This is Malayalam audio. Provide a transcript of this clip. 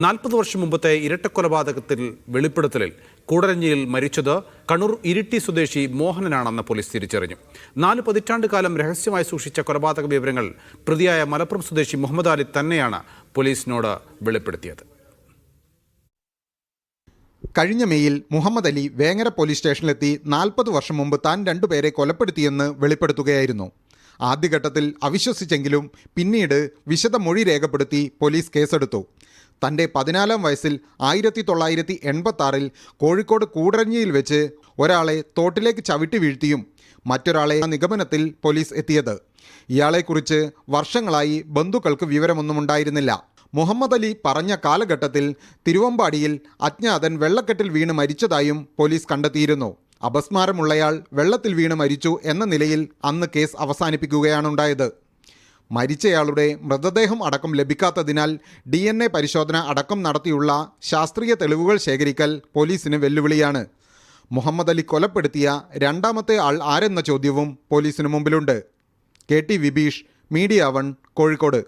40 വർഷം മുമ്പത്തെ ഇരട്ടക്കൊലപാതകത്തിൽ വെളിപ്പെടുത്തലിൽ കൂടരഞ്ഞിയിൽ മരിച്ചത് കണ്ണൂർ ഇരിട്ടി സ്വദേശി മോഹനനാണെന്ന് പോലീസ് തിരിച്ചറിഞ്ഞു. 4 പതിറ്റാണ്ട് കാലം രഹസ്യമായി സൂക്ഷിച്ച കൊലപാതക വിവരങ്ങൾ പ്രതിയായ മലപ്പുറം സ്വദേശി മുഹമ്മദ് അലി തന്നെയാണ് പോലീസിനോട് വെളിപ്പെടുത്തിയത്. കഴിഞ്ഞ മെയിൽ മുഹമ്മദ് അലി വേങ്ങര പോലീസ് സ്റ്റേഷനിലെത്തി 40 വർഷം മുമ്പ് താൻ 2 പേരെ കൊലപ്പെടുത്തിയെന്ന് വെളിപ്പെടുത്തുകയായിരുന്നു. ആദ്യഘട്ടത്തിൽ അവിശ്വസിച്ചെങ്കിലും പിന്നീട് വിശദ മൊഴി രേഖപ്പെടുത്തി പോലീസ് കേസെടുത്തു. തൻ്റെ 14-ാം വയസ്സിൽ 1986-ൽ കോഴിക്കോട് കൂടരഞ്ഞിയിൽ വെച്ച് ഒരാളെ തോട്ടിലേക്ക് ചവിട്ടി വീഴ്ത്തിയും മറ്റൊരാളെ നിഗമനത്തിൽ പോലീസ് എത്തിയത്. ഇയാളെക്കുറിച്ച് വർഷങ്ങളായി ബന്ധുക്കൾക്ക് വിവരമൊന്നും ഉണ്ടായിരുന്നില്ല. മുഹമ്മദ് അലി പറഞ്ഞ കാലഘട്ടത്തിൽ തിരുവമ്പാടിയിൽ അജ്ഞാതൻ വെള്ളക്കെട്ടിൽ വീണ് മരിച്ചതായും പോലീസ് കണ്ടെത്തിയിരുന്നു. അപസ്മാരമുള്ളയാൾ വെള്ളത്തിൽ വീണ് മരിച്ചു എന്ന നിലയിൽ അന്ന് കേസ് അവസാനിപ്പിക്കുകയാണുണ്ടായത്. മരിച്ചയാളുടെ മൃതദേഹം അടക്കം ലഭിക്കാത്തതിനാൽ DNA പരിശോധന അടക്കം നടത്തിയുള്ള ശാസ്ത്രീയ തെളിവുകൾ ശേഖരിക്കൽ പോലീസിന് വെല്ലുവിളിയാണ്. മുഹമ്മദ് അലി കൊലപ്പെടുത്തിയ 2ാമത്തെ ആൾ ആരെന്ന ചോദ്യവും പോലീസിന് മുമ്പിലുണ്ട്. KT Vibeesh, media 1, Kozhikode.